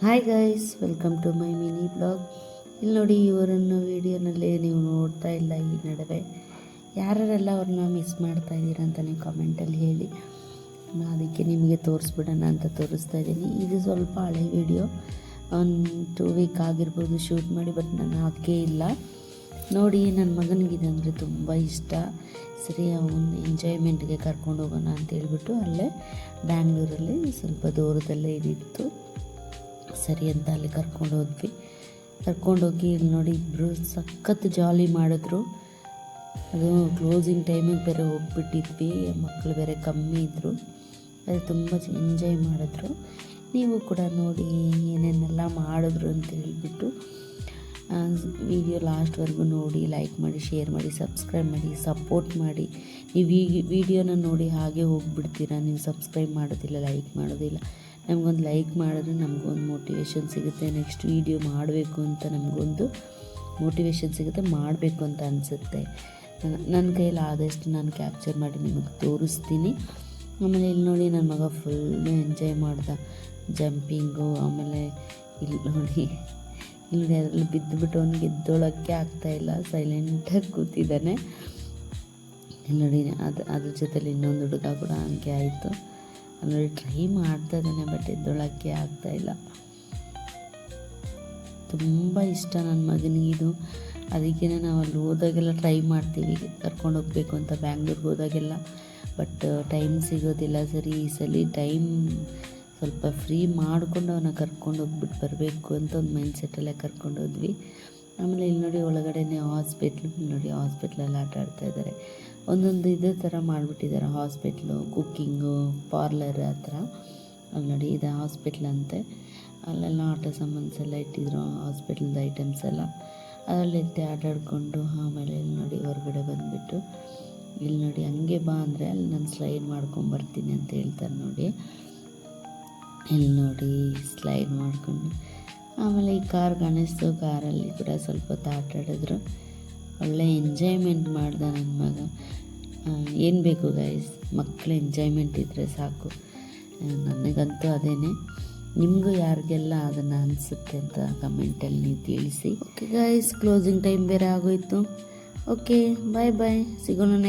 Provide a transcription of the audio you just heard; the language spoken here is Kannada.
Hi guys, welcome to my mini blog. ಇಲ್ಲಿ ನೋಡಿ, ಇವರನ್ನು ವಿಡಿಯೋನಲ್ಲಿ ನೀವು ನೋಡ್ತಾ ಇಲ್ಲ. ಈ ನಡುವೆ ಯಾರೆಲ್ಲ ಅವ್ರನ್ನ ಮಿಸ್ ಮಾಡ್ತಾ ಇದ್ದೀರಾ ಅಂತ ನೀವು ಕಮೆಂಟಲ್ಲಿ ಹೇಳಿ. ನಾನು ಅದಕ್ಕೆ ನಿಮಗೆ ತೋರಿಸ್ಬಿಡೋಣ ಅಂತ ತೋರಿಸ್ತಾ ಇದ್ದೀನಿ. ಇದು ಸ್ವಲ್ಪ ಹಳೆ ವಿಡಿಯೋ, ಒಂದು 2 ವೀಕ್ ಆಗಿರ್ಬೋದು ಶೂಟ್ ಮಾಡಿ, ಬಟ್ ನಾನು ಹಾಕೇ ಇಲ್ಲ. ನೋಡಿ, ನನ್ನ ಮಗನಿಗಿದಂದರೆ ತುಂಬ ಇಷ್ಟ. ಸರಿ, ಅವನು ಎಂಜಾಯ್ಮೆಂಟ್ಗೆ ಕರ್ಕೊಂಡು ಹೋಗೋಣ ಅಂತ ಹೇಳ್ಬಿಟ್ಟು ಅಲ್ಲೇ ಬ್ಯಾಂಗ್ಳೂರಲ್ಲಿ ಸ್ವಲ್ಪ ದೂರದಲ್ಲೇ ಇದಿತ್ತು. ಸರಿ ಅಂತ ಅಲ್ಲಿ ಕರ್ಕೊಂಡೋಗಿ ಇಲ್ಲಿ ನೋಡಿ, ಇಬ್ಬರು ಸಖತ್ ಜಾಲಿ ಮಾಡಿದ್ರು. ಅದು ಕ್ಲೋಸಿಂಗ್ ಟೈಮಿಗೆ ಬೇರೆ ಹೋಗ್ಬಿಟ್ಟಿದ್ವಿ, ಮಕ್ಕಳು ಬೇರೆ ಕಮ್ಮಿ ಇದ್ದರು. ಅದು ತುಂಬ ಎಂಜಾಯ್ ಮಾಡಿದ್ರು. ನೀವು ಕೂಡ ನೋಡಿ ಏನೇನೆಲ್ಲ ಮಾಡಿದ್ರು ಅಂತ ಹೇಳಿಬಿಟ್ಟು ವಿಡಿಯೋ ಲಾಸ್ಟ್ವರೆಗೂ ನೋಡಿ, ಲೈಕ್ ಮಾಡಿ, ಶೇರ್ ಮಾಡಿ, ಸಬ್ಸ್ಕ್ರೈಬ್ ಮಾಡಿ, ಸಪೋರ್ಟ್ ಮಾಡಿ. ನೀವು ಈ ವಿಡಿಯೋನ ನೋಡಿ ಹಾಗೆ ಹೋಗ್ಬಿಡ್ತೀರಾ, ನೀವು ಸಬ್ಸ್ಕ್ರೈಬ್ ಮಾಡೋದಿಲ್ಲ, ಲೈಕ್ ಮಾಡೋದಿಲ್ಲ. ನಮಗೊಂದು ಲೈಕ್ ಮಾಡಿದ್ರೆ ನಮಗೊಂದು ಮೋಟಿವೇಶನ್ ಸಿಗುತ್ತೆ, ನೆಕ್ಸ್ಟ್ ವೀಡಿಯೋ ಮಾಡಬೇಕು ಅಂತ ನಮಗೊಂದು ಮೋಟಿವೇಶನ್ ಸಿಗುತ್ತೆ, ಮಾಡಬೇಕು ಅಂತ ಅನಿಸುತ್ತೆ. ನನ್ನ ಕೈಯಲ್ಲಿ ಆದಷ್ಟು ನಾನು ಕ್ಯಾಪ್ಚರ್ ಮಾಡಿ ನಿಮಗೆ ತೋರಿಸ್ತೀನಿ. ಆಮೇಲೆ ಇಲ್ಲಿ ನೋಡಿ, ನನ್ನ ಮಗ ಫುಲ್ಲು ಎಂಜಾಯ್ ಮಾಡ್ದ, ಜಂಪಿಂಗು. ಆಮೇಲೆ ಇಲ್ಲಿ ನೋಡಿ ಅದರಲ್ಲಿ ಬಿದ್ದುಬಿಟ್ಟು ಅವನಿಗೆ ಎದ್ದೊಳಕ್ಕೆ ಆಗ್ತಾಯಿಲ್ಲ, ಸೈಲೆಂಟಾಗಿ ಕೂತಿದ್ದಾನೆ. ಇಲ್ಲಿ ನೋಡಿ, ಅದ್ರ ಜೊತೆಲಿ ಇನ್ನೊಂದು ಹುಡುಗ ಕೂಡ ಹಂಗೆ ಆಯಿತು. ನೋಡಿ, ಟ್ರೈ ಮಾಡ್ತಾ ಇದ್ದಾನೆ, ಬಟ್ ಎದ್ದೊಳಕ್ಕೆ ಆಗ್ತಾಯಿಲ್ಲ. ತುಂಬ ಇಷ್ಟ ನನ್ನ ಮಗನಿಗೆ ಇದು. ಅದಕ್ಕೆ ನಾವು ಅಲ್ಲಿ ಹೋದಾಗೆಲ್ಲ ಟ್ರೈ ಮಾಡ್ತೀವಿ ಕರ್ಕೊಂಡು ಹೋಗಬೇಕು ಅಂತ, ಬ್ಯಾಂಗ್ಳೂರ್ಗೆ ಹೋದಾಗೆಲ್ಲ. ಬಟ್ ಟೈಮ್ ಸಿಗೋದಿಲ್ಲ. ಸರಿ, ಈ ಸಲ ಟೈಮ್ ಸ್ವಲ್ಪ ಫ್ರೀ ಮಾಡಿಕೊಂಡು ಅವನ್ನ ಕರ್ಕೊಂಡು ಹೋಗ್ಬಿಟ್ಟು ಬರಬೇಕು ಅಂತ ಒಂದು ಮೈಂಡ್ಸೆಟ್ಟಲ್ಲೇ ಕರ್ಕೊಂಡು ಹೋದ್ವಿ. ಆಮೇಲೆ ಇಲ್ಲಿ ನೋಡಿ, ಒಳಗಡೆನೇ ಹಾಸ್ಪಿಟ್ಲು. ನೋಡಿ, ಹಾಸ್ಪಿಟ್ಲಲ್ಲಿ ಆಟ ಆಡ್ತಾಯಿದ್ದಾರೆ. ಒಂದೊಂದು ಇದೇ ಥರ ಮಾಡಿಬಿಟ್ಟಿದ್ದಾರೆ, ಹಾಸ್ಪಿಟ್ಲು, ಕುಕ್ಕಿಂಗು, ಪಾರ್ಲರ್ ಆ ಥರ. ಅಲ್ಲಿ ನೋಡಿ, ಇದು ಹಾಸ್ಪಿಟ್ಲ್ ಅಂತೆ. ಅಲ್ಲೆಲ್ಲ ಆಟ ಸಾಮಾನ್ಸ್ ಎಲ್ಲ ಇಟ್ಟಿದ್ರು, ಹಾಸ್ಪಿಟ್ಲದ ಐಟಮ್ಸ್ ಎಲ್ಲ ಅದರಲ್ಲಿ ಎತ್ತಿ ಆಟಾಡಿಕೊಂಡು. ಆಮೇಲೆ ಇಲ್ಲಿ ನೋಡಿ, ಹೊರಗಡೆ ಬಂದುಬಿಟ್ಟು ಇಲ್ಲಿ ನೋಡಿ, ಹಂಗೆ ಬಾ ಅಂದರೆ ಅಲ್ಲಿ ನಾನು ಸ್ಲೈಡ್ ಮಾಡ್ಕೊಂಬರ್ತೀನಿ ಅಂತ ಹೇಳ್ತಾರೆ. ನೋಡಿ, ಇಲ್ಲಿ ನೋಡಿ ಸ್ಲೈಡ್ ಮಾಡಿಕೊಂಡು. ಆಮೇಲೆ ಈ ಕಾರ್ ಕಾಣಿಸ್ತು, ಕಾರಲ್ಲಿ ಕೂಡ ಸ್ವಲ್ಪ ಹೊತ್ತು ಆಟ ಆಡಿದ್ರು. ಒಳ್ಳೆ ಎಂಜಾಯ್ಮೆಂಟ್ ಮಾಡ್ದ ನನ್ನ ಮಗ. ಏನು ಬೇಕು ಗೈಸ್, ಮಕ್ಕಳು ಎಂಜಾಯ್ಮೆಂಟ್ ಇದ್ದರೆ ಸಾಕು. ನನಗಂತೂ ಅದೇನೆ. ನಿಮಗೂ ಯಾರಿಗೆಲ್ಲ ಅದನ್ನು ಅನಿಸುತ್ತೆ ಅಂತ ಕಮೆಂಟಲ್ಲಿ ನೀವು ತಿಳಿಸಿ. ಓಕೆ ಗೈಸ್, ಕ್ಲೋಸಿಂಗ್ ಟೈಮ್ ಬೇರೆ ಆಗೋಯಿತು. ಓಕೆ, ಬಾಯ್ ಬಾಯ್, ಸಿಗೋಣ ನೆಕ್ಸ್ಟ್